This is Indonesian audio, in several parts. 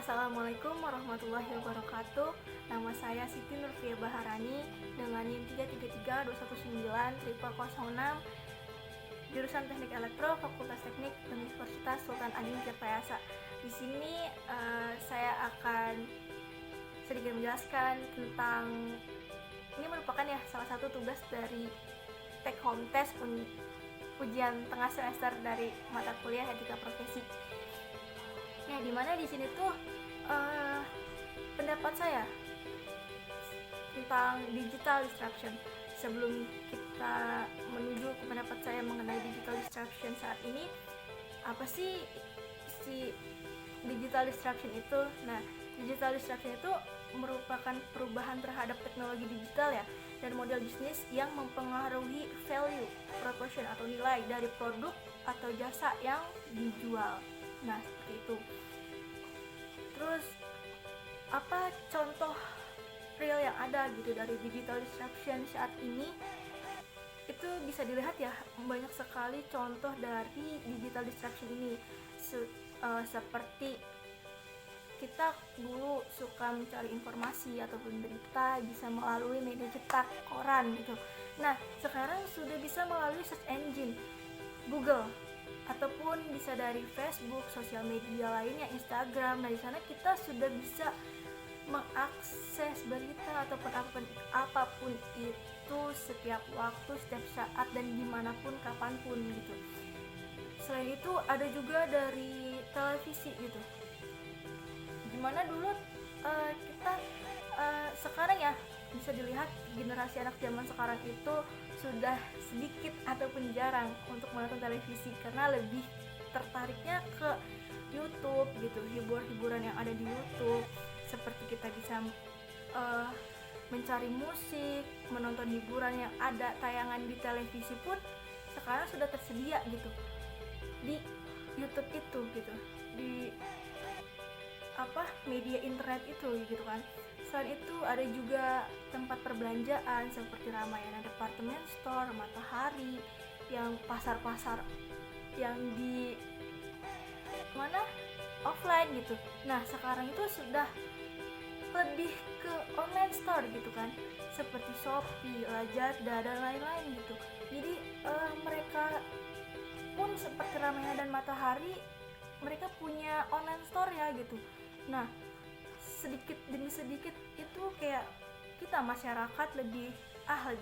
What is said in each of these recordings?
Assalamualaikum warahmatullahi wabarakatuh. Nama saya Siti Nurfia Baharani dengan NIM 333219006, jurusan Teknik Elektro, Fakultas Teknik Universitas Sultan Ageng Tirtayasa. Di sini saya akan sedikit menjelaskan tentang, ini merupakan salah satu tugas dari take home test ujian tengah semester dari mata kuliah etika profesi. Dimana di sini tuh pendapat saya tentang digital disruption. Sebelum kita menuju ke pendapat saya mengenai digital disruption saat ini, apa sih si digital disruption itu? Nah, digital disruption itu merupakan perubahan terhadap teknologi digital dan model bisnis yang mempengaruhi value proportion atau nilai dari produk atau jasa yang dijual. Nah, seperti itu. Terus apa contoh real yang ada gitu dari digital disruption saat ini? Itu bisa dilihat banyak sekali contoh dari digital disruption ini. Seperti kita dulu suka mencari informasi ataupun berita bisa melalui media cetak, koran gitu. Nah, sekarang sudah bisa melalui search engine Google, ataupun bisa dari Facebook, sosial media lainnya, Instagram. Nah, di sana kita sudah bisa mengakses berita ataupun apapun itu setiap waktu, setiap saat, dan dimanapun, kapanpun gitu. Selain itu ada juga dari televisi gitu. Dimana dulu kita sekarang bisa dilihat generasi anak zaman sekarang itu sudah sedikit ataupun jarang untuk menonton televisi karena lebih tertariknya ke YouTube gitu, hiburan yang ada di YouTube. Seperti kita bisa mencari musik, menonton hiburan yang ada tayangan di televisi pun sekarang sudah tersedia gitu di YouTube itu gitu, di media internet itu gitu kan. Selain itu ada juga tempat perbelanjaan seperti Ramayana Department Store, Matahari, yang pasar-pasar yang di mana offline gitu. Nah, sekarang itu sudah lebih ke online store gitu kan, seperti Shopee, Lazada, dan lain-lain gitu. Jadi mereka pun seperti Ramayana dan Matahari, mereka punya online store gitu. Nah, sedikit demi sedikit itu kayak kita masyarakat lebih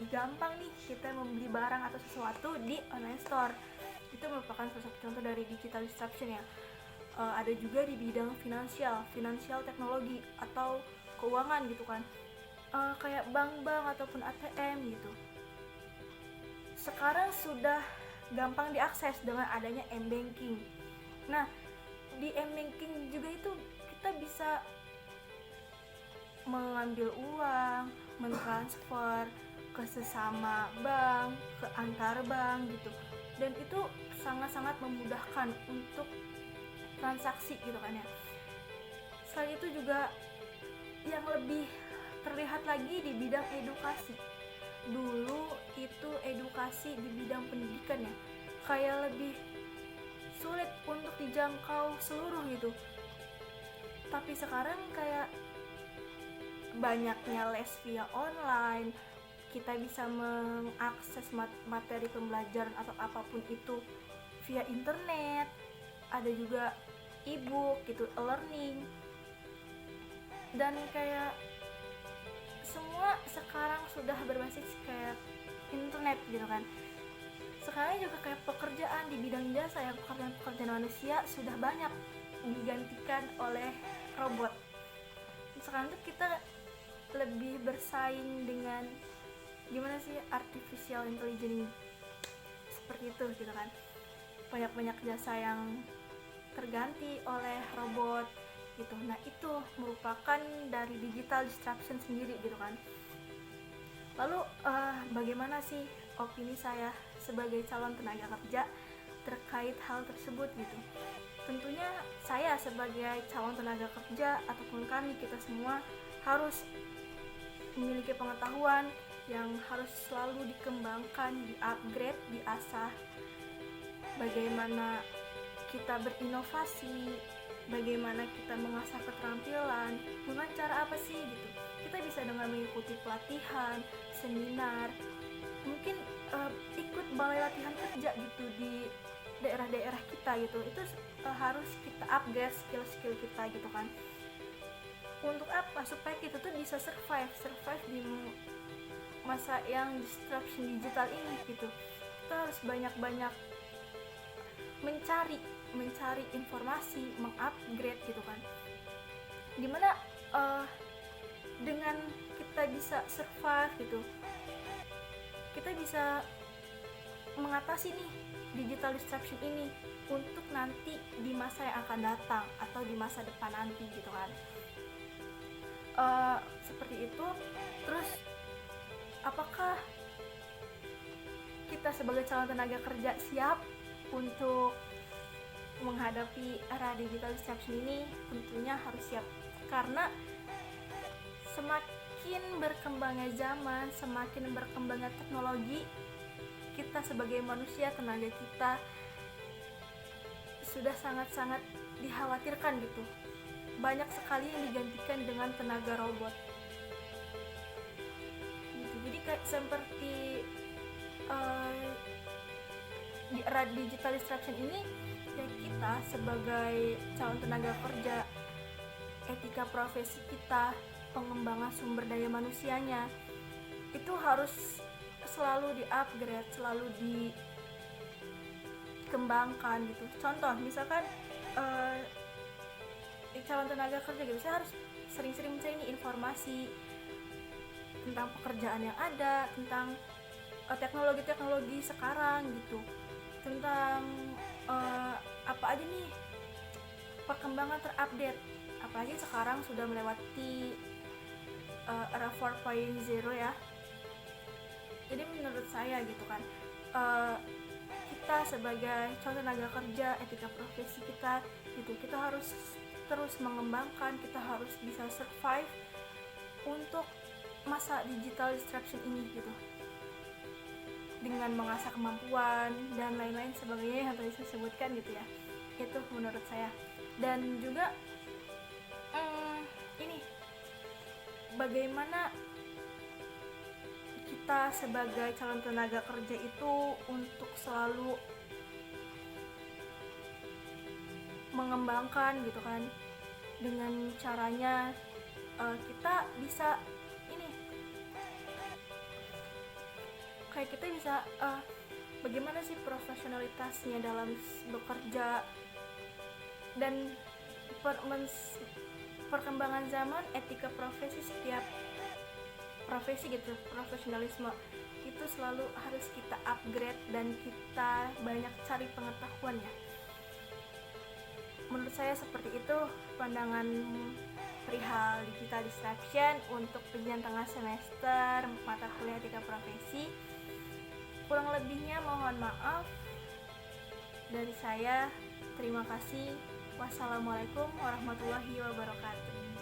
gampang nih kita membeli barang atau sesuatu di online store. Itu merupakan salah satu contoh dari digital disruption ada juga di bidang financial teknologi atau keuangan gitu kan, kayak bank ataupun ATM gitu. Sekarang sudah gampang diakses dengan adanya m-banking. Nah, di m-banking juga itu kita bisa mengambil uang, mentransfer ke sesama bank, ke antar bank gitu. Dan itu sangat-sangat memudahkan untuk transaksi gitu kan ya. Selain itu juga yang lebih terlihat lagi di bidang edukasi. Dulu itu edukasi di bidang pendidikan kayak lebih sulit untuk dijangkau seluruh gitu. Tapi sekarang kayak banyaknya les via online, kita bisa mengakses materi pembelajaran atau apapun itu via internet. Ada juga e-book gitu, e-learning, dan kayak semua sekarang sudah berbasis kayak internet gitu kan. Sekarang juga kayak pekerjaan di bidang jasa pekerjaan manusia sudah banyak digantikan oleh robot. Sekarang tuh kita lebih bersaing dengan gimana sih artificial intelligence seperti itu gitu kan. Banyak jasa yang terganti oleh robot gitu. Nah, itu merupakan dari digital disruption sendiri gitu kan. Lalu bagaimana sih opini saya sebagai calon tenaga kerja terkait hal tersebut gitu? Tentunya saya sebagai calon tenaga kerja ataupun kita semua harus memiliki pengetahuan yang harus selalu dikembangkan, di-upgrade, diasah. Bagaimana kita berinovasi bagaimana kita mengasah keterampilan, dengan cara apa sih gitu. Kita bisa dengan mengikuti pelatihan, seminar, mungkin ikut balai latihan kerja gitu di daerah-daerah kita gitu. Itu harus kita upgrade skill-skill kita gitu kan. Untuk apa? Supaya kita tuh bisa survive di masa yang disruption digital ini gitu. Kita harus banyak-banyak mencari informasi, mengupgrade gitu kan. Dimana dengan kita bisa survive gitu, kita bisa mengatasi nih digital disruption ini untuk nanti di masa yang akan datang atau di masa depan nanti gitu kan. Seperti itu. Terus apakah kita sebagai calon tenaga kerja siap untuk menghadapi era digital disruption ini? Tentunya harus siap, karena semakin berkembangnya zaman, semakin berkembangnya teknologi, kita sebagai manusia, tenaga kita sudah sangat-sangat dikhawatirkan gitu. Banyak sekali yang digantikan dengan tenaga robot gitu. Jadi kayak seperti di era digital disruption ini, ya kita sebagai calon tenaga kerja, etika profesi kita, pengembangan sumber daya manusianya itu harus selalu di-upgrade, selalu dikembangkan gitu. Contoh misalkan calon tenaga kerja gitu, saya harus sering-sering mencari informasi tentang pekerjaan yang ada, tentang teknologi-teknologi sekarang gitu, tentang apa aja nih perkembangan terupdate, apalagi sekarang sudah melewati era 4.0 ya. Jadi menurut saya gitu kan, kita sebagai calon tenaga kerja, etika profesi kita gitu, kita harus terus mengembangkan, kita harus bisa survive untuk masa digital disruption ini gitu, dengan mengasah kemampuan dan lain-lain sebagainya yang tadi saya sebutkan gitu ya. Itu menurut saya. Dan juga ini, bagaimana kita sebagai calon tenaga kerja itu untuk selalu mengembangkan gitu kan, dengan caranya kita bisa ini, kayak kita bisa bagaimana sih profesionalitasnya dalam bekerja, dan perkembangan zaman, etika profesi setiap profesi gitu, profesionalisme itu selalu harus kita upgrade dan kita banyak cari pengetahuan ya. Menurut saya seperti itu pandangan perihal digital disruption untuk penjenjang tengah semester mata kuliah etika profesi. Kurang lebihnya mohon maaf dari saya. Terima kasih. Wassalamualaikum warahmatullahi wabarakatuh.